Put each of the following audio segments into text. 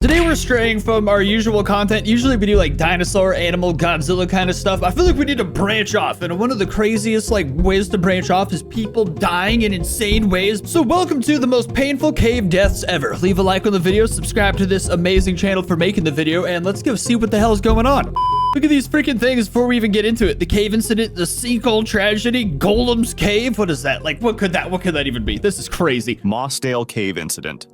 Today we're straying from our usual content. Usually we do like dinosaur, animal, Godzilla kind of stuff. I feel like we need to branch off, and one of the craziest ways to branch off is people dying in insane ways. So welcome to the most painful cave deaths ever. Leave a like on the video, subscribe to this amazing channel for making the video, and let's go see what the hell is going on. Look at these freaking things before we even get into it. The cave incident, the sinkhole tragedy, Gollum's cave. What is that? What could that even be? This is crazy. Mossdale cave incident.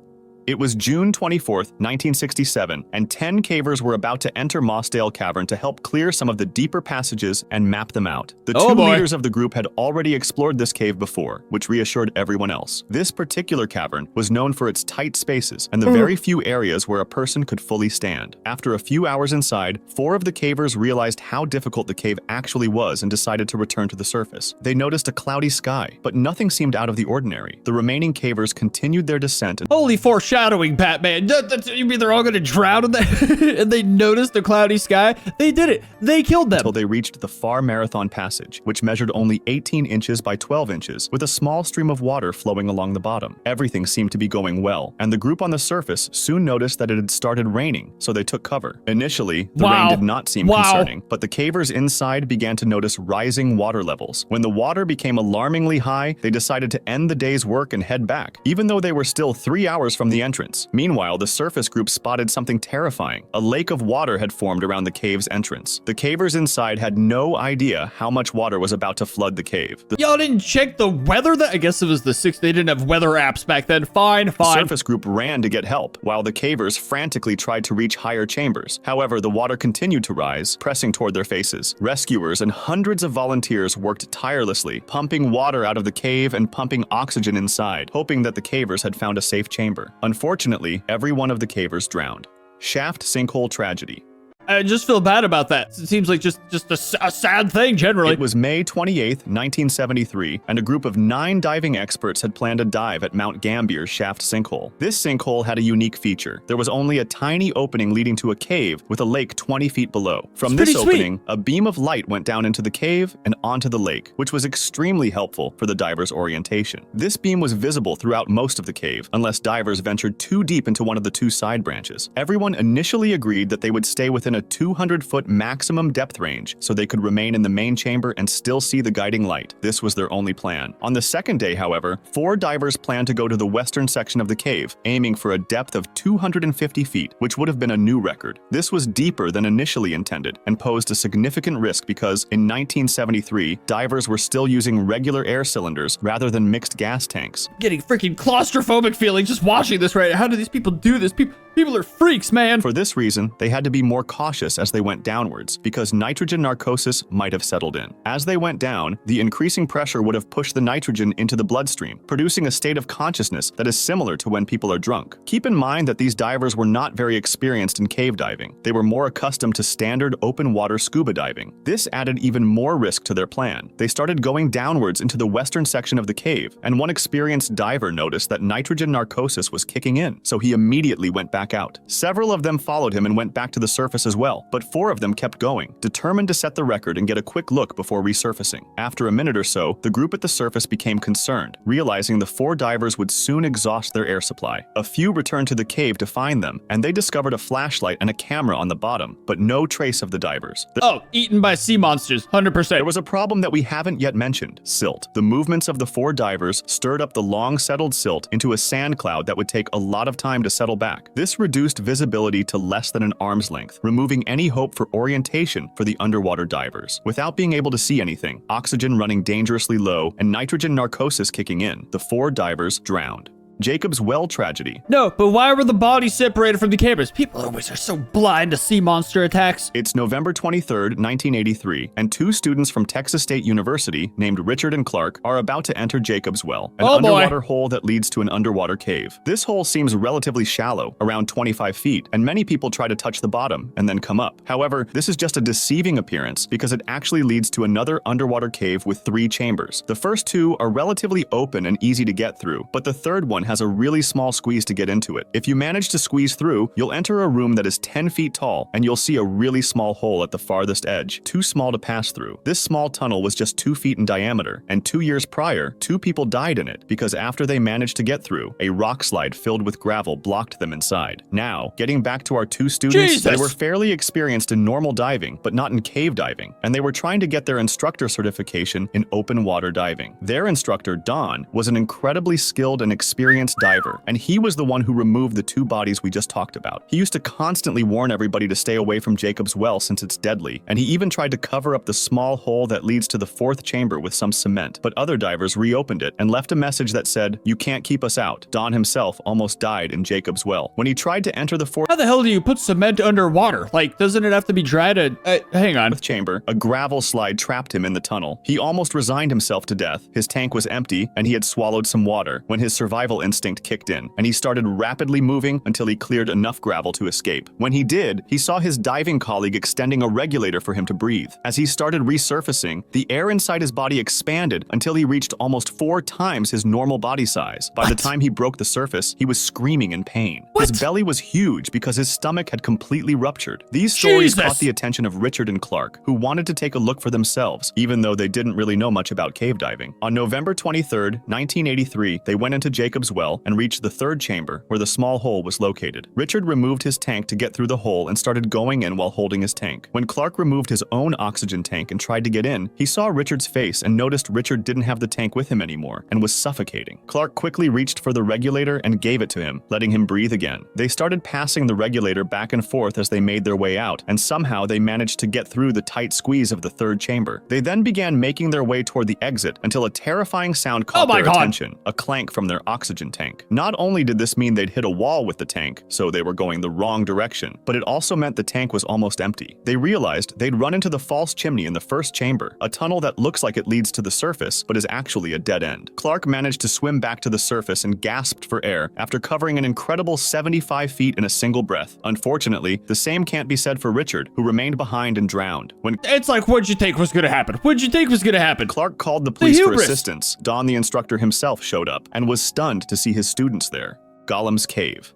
It was June 24th, 1967, and 10 cavers were about to enter Mossdale Cavern to help clear some of the deeper passages and map them out. The two leaders of the group had already explored this cave before, which reassured everyone else. This particular cavern was known for its tight spaces and the very few areas where a person could fully stand. After a few hours inside, 4 of the cavers realized how difficult the cave actually was and decided to return to the surface. They noticed a cloudy sky, but nothing seemed out of the ordinary. The remaining cavers continued their descent and holy foreshadowing, Batman. You mean they're all gonna drown in that? And they noticed the cloudy sky? They did it. They killed them. Until they reached the far marathon passage, which measured only 18 inches by 12 inches, with a small stream of water flowing along the bottom. Everything seemed to be going well, and the group on the surface soon noticed that it had started raining, so they took cover. Initially, the rain did not seem concerning, but the cavers inside began to notice rising water levels. When the water became alarmingly high, they decided to end the day's work and head back, even though they were still 3 hours from the entrance. Meanwhile, the surface group spotted something terrifying. A lake of water had formed around the cave's entrance. The cavers inside had no idea how much water was about to flood the cave. Y'all didn't check the weather? I guess it was the 6th. They didn't have weather apps back then. Fine. The surface group ran to get help, while the cavers frantically tried to reach higher chambers. However, the water continued to rise, pressing toward their faces. Rescuers and hundreds of volunteers worked tirelessly, pumping water out of the cave and pumping oxygen inside, hoping that the cavers had found a safe chamber. Unfortunately, every one of the cavers drowned. Shaft sinkhole tragedy. I just feel bad about that. It seems like just a sad thing, generally. It was May 28th, 1973, and a group of 9 diving experts had planned a dive at Mount Gambier's shaft sinkhole. This sinkhole had a unique feature. There was only a tiny opening leading to a cave with a lake 20 feet below. From this opening, a beam of light went down into the cave and onto the lake, which was extremely helpful for the divers' orientation. This beam was visible throughout most of the cave, unless divers ventured too deep into one of the 2 side branches. Everyone initially agreed that they would stay within a 200-foot maximum depth range so they could remain in the main chamber and still see the guiding light. This was their only plan. On the second day, however, 4 divers planned to go to the western section of the cave, aiming for a depth of 250 feet, which would have been a new record. This was deeper than initially intended and posed a significant risk because, in 1973, divers were still using regular air cylinders rather than mixed gas tanks. Getting freaking claustrophobic feeling just watching this right now. How do these people do this? People are freaks, man. For this reason, they had to be more cautious as they went downwards, because nitrogen narcosis might have settled in. As they went down, the increasing pressure would have pushed the nitrogen into the bloodstream, producing a state of consciousness that is similar to when people are drunk. Keep in mind that these divers were not very experienced in cave diving. They were more accustomed to standard open water scuba diving. This added even more risk to their plan. They started going downwards into the western section of the cave, and one experienced diver noticed that nitrogen narcosis was kicking in, so he immediately went back out. Several of them followed him and went back to the surface as well, but 4 of them kept going, determined to set the record and get a quick look before resurfacing. After a minute or so, the group at the surface became concerned, realizing the 4 divers would soon exhaust their air supply. A few returned to the cave to find them, and they discovered a flashlight and a camera on the bottom, but no trace of the divers. Eaten by sea monsters, 100%. There was a problem that we haven't yet mentioned: silt. The movements of the 4 divers stirred up the long settled silt into a sand cloud that would take a lot of time to settle back. This reduced visibility to less than an arm's length, removing any hope for orientation for the underwater divers. Without being able to see anything, oxygen running dangerously low, and nitrogen narcosis kicking in, the 4 divers drowned. Jacob's Well tragedy. No, but why were the bodies separated from the cameras? People always are so blind to sea monster attacks. It's November 23rd, 1983, and 2 students from Texas State University, named Richard and Clark, are about to enter Jacob's Well, an underwater hole that leads to an underwater cave. This hole seems relatively shallow, around 25 feet, and many people try to touch the bottom and then come up. However, this is just a deceiving appearance because it actually leads to another underwater cave with 3 chambers. The first 2 are relatively open and easy to get through, but the third one has a really small squeeze to get into it. If you manage to squeeze through, you'll enter a room that is 10 feet tall, and you'll see a really small hole at the farthest edge, too small to pass through. This small tunnel was just 2 feet in diameter, and 2 years prior, 2 people died in it because after they managed to get through, a rock slide filled with gravel blocked them inside. Now, getting back to our 2 students, they were fairly experienced in normal diving, but not in cave diving, and they were trying to get their instructor certification in open water diving. Their instructor, Don, was an incredibly skilled and experienced diver, and he was the one who removed the 2 bodies we just talked about. He used to constantly warn everybody to stay away from Jacob's well since it's deadly, and he even tried to cover up the small hole that leads to the 4th chamber with some cement, but other divers reopened it and left a message that said, "You can't keep us out." Don himself almost died in Jacob's well. When he tried to enter the 4th How the hell do you put cement underwater? Like, doesn't it have to be dry to... hang on. chamber, a gravel slide trapped him in the tunnel. He almost resigned himself to death. His tank was empty, and he had swallowed some water when his survival instinct kicked in, and he started rapidly moving until he cleared enough gravel to escape. When he did, he saw his diving colleague extending a regulator for him to breathe. As he started resurfacing, the air inside his body expanded until he reached almost 4 times his normal body size. By the time he broke the surface, he was screaming in pain. His belly was huge because his stomach had completely ruptured. These stories caught the attention of Richard and Clark, who wanted to take a look for themselves, even though they didn't really know much about cave diving. On November 23rd, 1983, they went into Jacob's well and reached the 3rd chamber, where the small hole was located. Richard removed his tank to get through the hole and started going in while holding his tank. When Clark removed his own oxygen tank and tried to get in, he saw Richard's face and noticed Richard didn't have the tank with him anymore and was suffocating. Clark quickly reached for the regulator and gave it to him, letting him breathe again. They started passing the regulator back and forth as they made their way out, and somehow they managed to get through the tight squeeze of the 3rd chamber. They then began making their way toward the exit until a terrifying sound caught their attention, a clank from their oxygen tank. Not only did this mean they'd hit a wall with the tank, so they were going the wrong direction, but it also meant the tank was almost empty. They realized they'd run into the false chimney in the 1st chamber, a tunnel that looks like it leads to the surface, but is actually a dead end. Clark managed to swim back to the surface and gasped for air after covering an incredible 75 feet in a single breath. Unfortunately, the same can't be said for Richard, who remained behind and drowned. When It's like, what'd you think was gonna happen? What'd you think was gonna happen? Clark called the police for assistance, Don the instructor himself showed up and was stunned to see his students there. Gollum's Cave.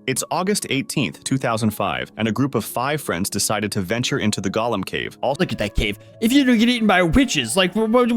It's August 18th, 2005, and a group of 5 friends decided to venture into the Gollum Cave. Look at that cave. If you don't get eaten by witches, like, what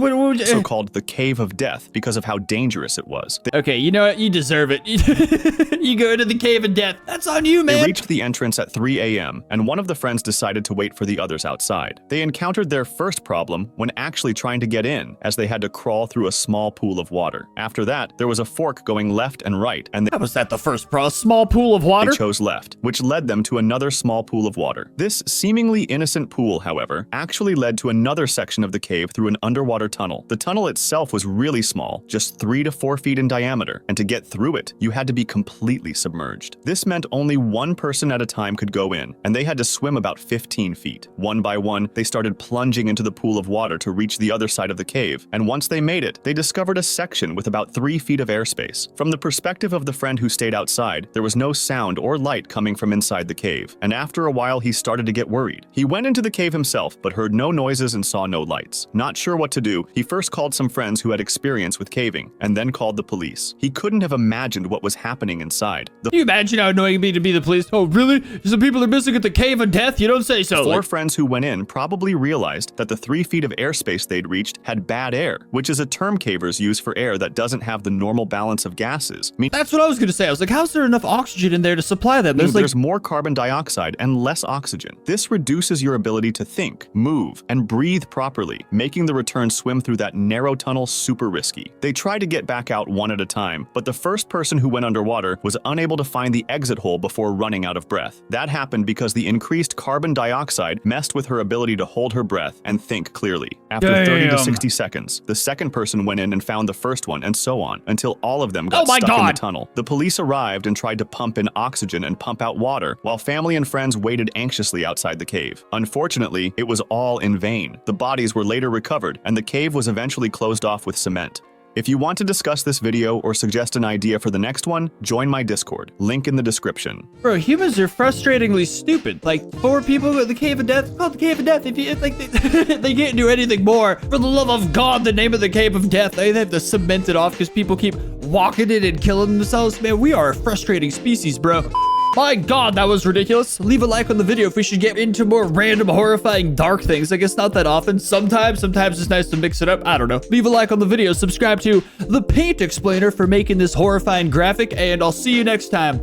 So called the Cave of Death because of how dangerous it was. Okay, you know what? You deserve it. You go into the Cave of Death. That's on you, man. They reached the entrance at 3 a.m., and one of the friends decided to wait for the others outside. They encountered their first problem when actually trying to get in, as they had to crawl through a small pool of water. After that, there was a fork going left and right, and how was that the first problem? A small pool of water? They chose left, which led them to another small pool of water. This seemingly innocent pool, however, actually led to another section of the cave through an underwater tunnel. The tunnel itself was really small, just 3 to 4 feet in diameter, and to get through it, you had to be completely submerged. This meant only one person at a time could go in, and they had to swim about 15 feet. One by one, they started plunging into the pool of water to reach the other side of the cave, and once they made it, they discovered a section with about 3 feet of airspace. From the perspective of the friend who stayed outside, there was no sound or light coming from inside the cave, and after a while he started to get worried. He went into the cave himself, but heard no noises and saw no lights. Not sure what to do, he first called some friends who had experience with caving, and then called the police. He couldn't have imagined what was happening inside. Can you imagine how annoying it'd be to be the police? Oh, really? Some people are missing at the Cave of Death? You don't say so. 4 friends who went in probably realized that the 3 feet of airspace they'd reached had bad air, which is a term cavers use for air that doesn't have the normal balance of gases. That's what I was gonna say. I was like, how's there enough oxygen in there to supply them? There's more carbon dioxide and less oxygen. This reduces your ability to think, move, and breathe properly, making the return swim through that narrow tunnel super risky. They tried to get back out one at a time, but the first person who went underwater was unable to find the exit hole before running out of breath. That happened because the increased carbon dioxide messed with her ability to hold her breath and think clearly. After 30 to 60 seconds, the second person went in and found the first one, and so on, until all of them got stuck in the tunnel. The police arrived and tried to pump in oxygen and pump out water, while family and friends waited anxiously outside the cave. Unfortunately, it was all in vain. The bodies were later recovered, and the cave was eventually closed off with cement. If you want to discuss this video or suggest an idea for the next one, join my Discord. Link in the description. Bro, humans are frustratingly stupid. Like, 4 people at the Cave of Death, called the Cave of Death. If like they can't do anything more. For the love of God, the name of the Cave of Death, they have to cement it off because people keep walking in and killing themselves. Man, we are a frustrating species, bro. My God, that was ridiculous. Leave a like on the video if we should get into more random, horrifying, dark things. I guess not that often. Sometimes it's nice to mix it up. I don't know. Leave a like on the video. Subscribe to The Paint Explainer for making this horrifying graphic, and I'll see you next time.